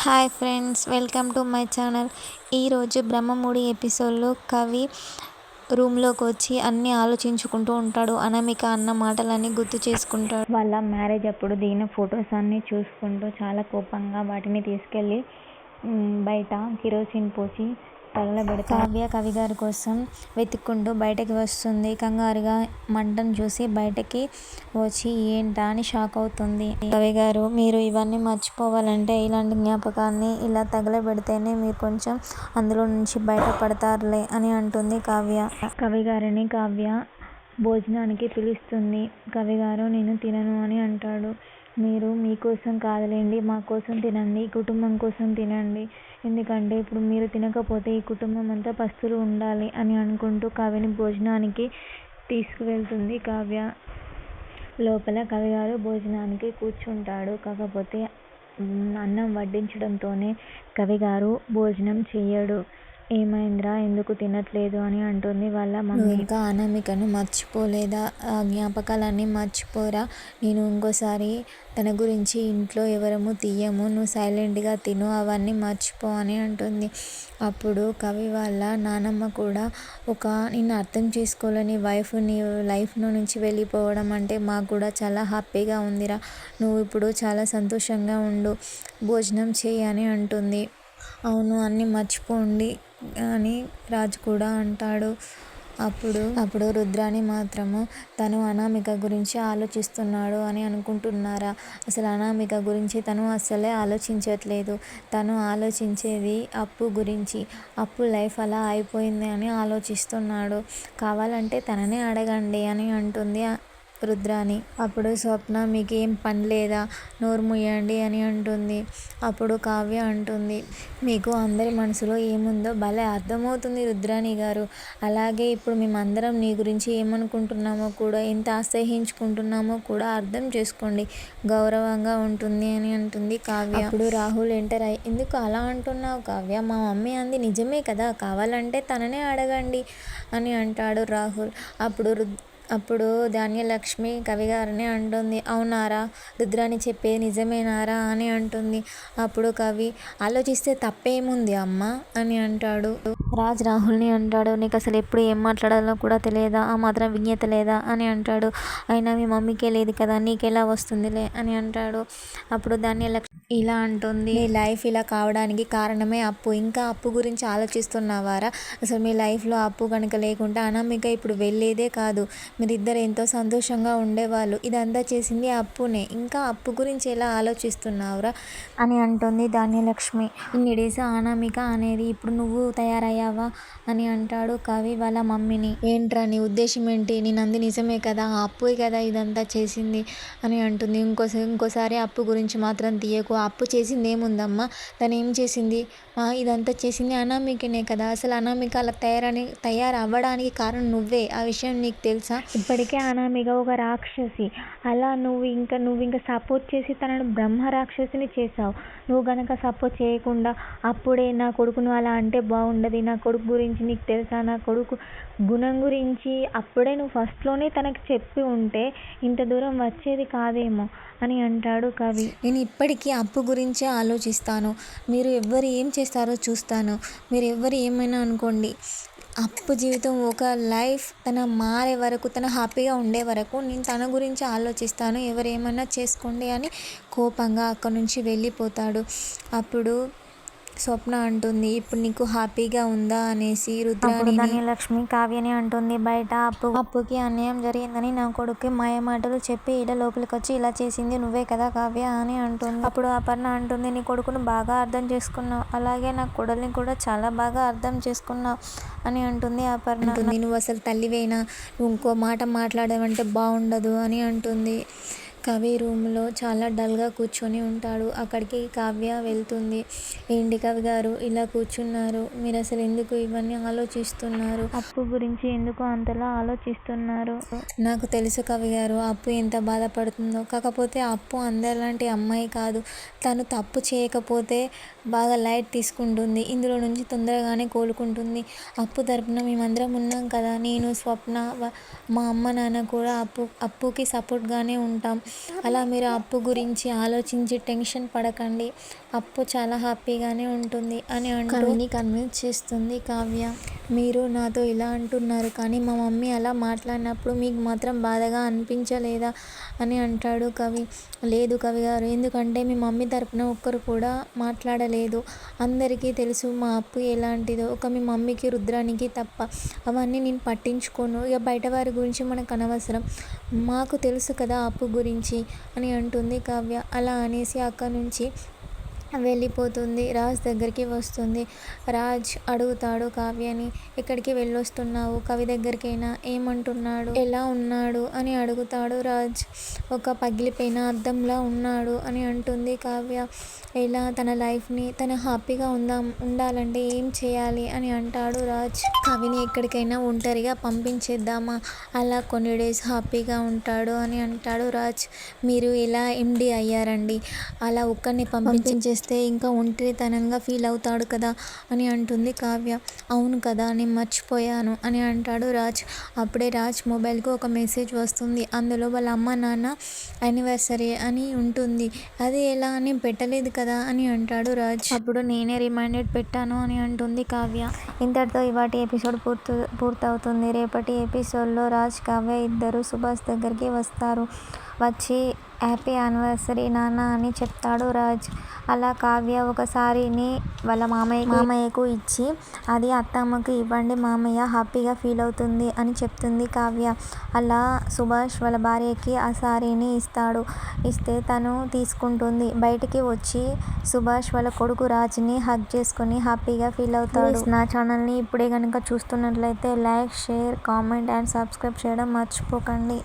Hi friends, welcome to my channel. ఈరోజు బ్రహ్మముడి ఎపిసోడ్లో కవి రూమ్లోకి వచ్చి అన్నీ ఆలోచించుకుంటూ ఉంటాడు. అనామిక అన్న మాటలన్నీ గుర్తు చేసుకుంటాడు. వాళ్ళ మ్యారేజ్ అప్పుడు దిగిన ఫొటోస్ అన్నీ చూసుకుంటూ చాలా కోపంగా వాటిని తీసుకెళ్ళి బయట కిరోసిన్ పోసి తగలబెడతాడు. కావ్య కవిగారి కోసం వెతుక్కుంటూ బయటకి వస్తుంది. కంగారుగా మంటను చూసి బయటకి వచ్చి ఏంటా అని షాక్ అవుతుంది. కవిగారు, మీరు ఇవన్నీ మర్చిపోవాలంటే ఇలాంటి జ్ఞాపకాన్ని ఇలా తగలబెడితేనే మీరు కొంచెం అందులో నుంచి బయటపడతారులే అని అంటుంది కావ్య. కవిగారిని కావ్య భోజనానికి పిలుస్తుంది. కవిగారు, నేను తినను అని అంటాడు. మీరు మీకోసం కాదులేండి, మా కోసం తినండి, కుటుంబం కోసం తినండి. ఎందుకంటే ఇప్పుడు మీరు తినకపోతే ఈ కుటుంబం అంతా పస్తులు ఉండాలి అని అనుకుంటూ కావ్యని భోజనానికి తీసుకువెళ్తుంది కావ్య. లోపల కవిగారు భోజనానికి కూర్చుంటాడు. కాకపోతే అన్నం వడ్డించడంతోనే కవిగారు భోజనం చెయ్యడు. ఏమైందిరా, ఎందుకు తినట్లేదు అని అంటుంది వాళ్ళ మమ్మీ. ఇంకా అనామికను మర్చిపోలేదా? ఆ జ్ఞాపకాలన్నీ మర్చిపోరా. నేను ఇంకోసారి తన గురించి ఇంట్లో ఎవరము తీయము, నువ్వు సైలెంట్గా తిను, అవన్నీ మర్చిపో అని అంటుంది. అప్పుడు కవి వాళ్ళ నానమ్మ కూడా నిన్ను అర్థం చేసుకోలేని వైఫ్ నీ లైఫ్లో నుంచి వెళ్ళిపోవడం అంటే మాకు కూడా చాలా హ్యాపీగా ఉందిరా. నువ్వు ఇప్పుడు చాలా సంతోషంగా ఉండు, భోజనం చేయి అని అంటుంది. అవును, అన్నీ మర్చిపోండి అని రాజు కూడా అంటాడు. అప్పుడు రుద్రాని మాత్రము తను అనామిక గురించి ఆలోచిస్తున్నాడు అని అనుకుంటున్నారా? అసలు అనామిక గురించి తను అసలే ఆలోచించట్లేదు. తను ఆలోచించేది అప్పు గురించి. అప్పు లైఫ్ అలా అయిపోయింది అని ఆలోచిస్తున్నాడు. కావాలంటే తననే అడగండి అని అంటుంది రుద్రాని. అప్పుడు స్వప్న, మీకేం పని లేదా, నోరు ముయ్యండి అని అంటుంది. అప్పుడు కావ్య అంటుంది, మీకు అందరి మనసులో ఏముందో భలే అర్థమవుతుంది రుద్రాని గారు. అలాగే ఇప్పుడు మేమందరం నీ గురించి ఏమనుకుంటున్నామో కూడా, ఎంత అసహ్యించుకుంటున్నామో కూడా అర్థం చేసుకోండి. గౌరవంగా ఉంటుంది అని అంటుంది కావ్య. అప్పుడు రాహుల్ ఎంటర్ అయ్యి, ఎందుకు అలా అంటున్నావు కావ్య, మా మమ్మీ అంది నిజమే కదా, కావాలంటే తననే అడగండి అని అంటాడు రాహుల్. అప్పుడు ధాన్యలక్ష్మి కవిగారిని అంటుంది, అవునారా, రుద్రాని చెప్పేది నిజమేనారా అని అంటుంది. అప్పుడు కవి, ఆలోచిస్తే తప్పేముంది అమ్మ అని అంటాడు. రాహుల్ని అంటాడు, నీకు అసలు ఎప్పుడు ఏం మాట్లాడాలో కూడా తెలియదా, ఆ మాత్రం విజ్ఞత లేదా అని అంటాడు. అయినా మీ మమ్మీకే లేదు కదా, నీకెలా వస్తుందిలే అని అంటాడు. అప్పుడు ధాన్యలక్ష్మి ఇలా అంటుంది, మీ లైఫ్ ఇలా కావడానికి కారణమే అప్పు. ఇంకా అప్పు గురించి ఆలోచిస్తున్నావారా? అసలు మీ లైఫ్లో అప్పు కనుక లేకుండా అనామిక ఇప్పుడు వెళ్ళేదే కాదు. మీరిద్దరు ఎంతో సంతోషంగా ఉండేవాళ్ళు. ఇదంతా చేసింది అప్పునే. ఇంకా అప్పు గురించి ఎలా ఆలోచిస్తున్నావురా అని అంటుంది ధాన్యలక్ష్మి. ఇన్ని డేస్ అనామిక అనేది ఇప్పుడు నువ్వు తయారయ్యావా అని అంటాడు కవి వాళ్ళ మమ్మీని. ఏంట్రా నీ ఉద్దేశం ఏంటి? నేను అంది నిజమే కదా, ఆ అప్పుయే కదా ఇదంతా చేసింది అని అంటుంది. ఇంకోసారి అప్పు గురించి మాత్రం తీయకు. అప్పు చేసింది ఏముందమ్మా, తను ఏం చేసింది? ఇదంతా చేసింది అనామికనే కదా. అసలు అనామిక అలా తయారవ్వడానికి కారణం నువ్వే. ఆ విషయం నీకు తెలుసా? ఇప్పటికే అనామిక ఒక రాక్షసి. అలా నువ్వు ఇంకా సపోర్ట్ చేసి తనను బ్రహ్మ రాక్షసిని చేసావు. నువ్వు గనక సపోర్ట్ చేయకుండా అప్పుడే నా కొడుకును అలా అంటే బాగుండదు, నా కొడుకు గురించి నీకు తెలుసా, నా కొడుకు గుణం గురించి అప్పుడే నువ్వు ఫస్ట్లోనే తనకు చెప్పి ఉంటే ఇంత దూరం వచ్చేది కాదేమో అని అంటాడు కవి. నేను ఇప్పటికీ అప్పు గురించే ఆలోచిస్తాను. మీరు ఎవ్వరు ఏం చేస్తారో చూస్తాను. మీరు ఎవ్వరు ఏమైనా అనుకోండి, అప్పు జీవితం ఒక లైఫ్ తన మారే వరకు, తన హ్యాపీగా ఉండే వరకు నేను తన గురించి ఆలోచిస్తాను. ఎవరేమన్నా చేసుకోండి అని కోపంగా అక్కడి నుంచి వెళ్ళిపోతాడు. అప్పుడు స్వప్న అంటుంది, ఇప్పుడు నీకు హ్యాపీగా ఉందా అనేసి. రుద్రాని ధాన్యలక్ష్మి కావ్యని అంటుంది, బయట అప్పుకి అన్యాయం జరిగిందని నా కొడుకు మాయమాటలు చెప్పి ఇలా లోపలికి వచ్చి ఇలా చేసింది నువ్వే కదా కావ్య అని అంటుంది. అప్పుడు అపర్ణ అంటుంది, నీ కొడుకును బాగా అర్థం చేసుకున్నావు, అలాగే నా కొడల్ని కూడా చాలా బాగా అర్థం చేసుకున్నావు అని అంటుంది అపర్ణ. నువ్వు అసలు తల్లివేనా, నువ్వు ఇంకో మాట మాట్లాడమంటే బాగుండదు అని అంటుంది. కవి రూమ్లో చాలా డల్గా కూర్చొని ఉంటాడు. అక్కడికి కావ్య వెళ్తుంది. ఏంటి కవి గారు ఇలా కూర్చున్నారు, మీరు అసలు ఎందుకు ఇవన్నీ ఆలోచిస్తున్నారు? అప్పు గురించి ఎందుకు అంతలా ఆలోచిస్తున్నారు? నాకు తెలుసు కవి గారు, అప్పు ఎంత బాధపడుతుందో. కాకపోతే అప్పు అందరిలాంటి అమ్మాయి కాదు. తను తప్పు చేయకపోతే బాగా లైట్ తీసుకుంటుంది, ఇందులో నుంచి తొందరగానే కోలుకుంటుంది. అప్పు తరపున మేమందరం ఉన్నాం కదా, నేను, స్వప్న, మా అమ్మ నాన్న కూడా అప్పుకి సపోర్ట్గానే ఉంటాం. అలా మీరు అప్పు గురించి ఆలోచించి టెన్షన్ పడకండి, అప్పు చాలా హ్యాపీగానే ఉంటుంది అని కవిని కన్విన్స్ చేస్తుంది కావ్య. మీరు నాతో ఇలా అంటున్నారు కానీ మా మమ్మీ అలా మాట్లాడినప్పుడు మీకు మాత్రం బాధగా అనిపించలేదా అని అంటాడు కవి. లేదు కవి గారు, ఎందుకంటే మీ మమ్మీ తరపున ఒక్కరు కూడా మాట్లాడలేదు. అందరికీ తెలుసు మా అప్పు ఎలాంటిదో, ఒక మీ మమ్మీకి రుద్రానికి తప్ప. అవన్నీ నేను పట్టించుకోను, ఇక బయట వారి గురించి మనకు అనవసరం, మాకు తెలుసు కదా అప్పు గురించి అని అంటుంది కావ్య. అలా అనేసి అక్కడి నుంచి వెళ్ళిపోతుంది. రాజ్ దగ్గరికి వస్తుంది. రాజ్ అడుగుతాడు కావ్యని, ఎక్కడికి వెళ్ళొస్తున్నావు, కవి దగ్గరికైనా, ఏమంటున్నాడు, ఎలా ఉన్నాడు అని అడుగుతాడు రాజ్. ఒక పగిలిపోయిన అద్దంలా ఉన్నాడు అని అంటుంది కావ్య. ఎలా తన లైఫ్ని తను హ్యాపీగా ఉండాలంటే ఏం చేయాలి అని అంటాడు రాజ్. కవిని ఎక్కడికైనా ఒంటరిగా పంపించేద్దామా, అలా కొన్ని డేస్ హ్యాపీగా ఉంటాడు అని అంటాడు రాజ్. మీరు ఎలా ఎండి అయ్యారండి, అలా ఒక్కడిని పంపించేస్తే ఇంకా ఒంటరితనంగా ఫీల్ అవుతాడు కదా అని అంటుంది కావ్య. అవును కదా, నేను మర్చిపోయాను అని అంటాడు రాజ్. అప్పుడే రాజ్ మొబైల్కు ఒక మెసేజ్ వస్తుంది. అందులో వాళ్ళ అమ్మ నాన్న యానివర్సరీ అని ఉంటుంది. అది ఎలా అని పెట్టలేదు కదా అని అంటాడు రాజ్. అప్పుడు నేనే రిమైండర్ పెట్టాను అని అంటుంది కావ్య. ఇంతటితో ఇవాటి ఎపిసోడ్ పూర్తవుతుంది. రేపటి ఎపిసోడ్లో రాజ్ కావ్య ఇద్దరు సుభాష్ దగ్గరికి వస్తారు. వచ్చి హ్యాపీ యానివర్సరీ నాన్న అని చెప్తాడు రాజ్. అలా కావ్య ఒక సారీని వాళ్ళ మామయ్యకు ఇచ్చి, అది అత్తమ్మకు ఇవ్వండి మామయ్య హ్యాపీగా ఫీల్ అవుతుంది అని చెప్తుంది కావ్య. అలా సుభాష్ వాళ్ళ భార్యకి ఆ సారీని ఇస్తాడు. ఇస్తే తను తీసుకుంటుంది. బయటికి వచ్చి సుభాష్ వాళ్ళ కొడుకు రాజ్ని హగ్ చేసుకొని హ్యాపీగా ఫీల్ అవుతాడు. నా ఛానల్ని ఇప్పుడే కనుక చూస్తున్నట్లయితే like, share, comment and subscribe చేయడం మర్చిపోకండి.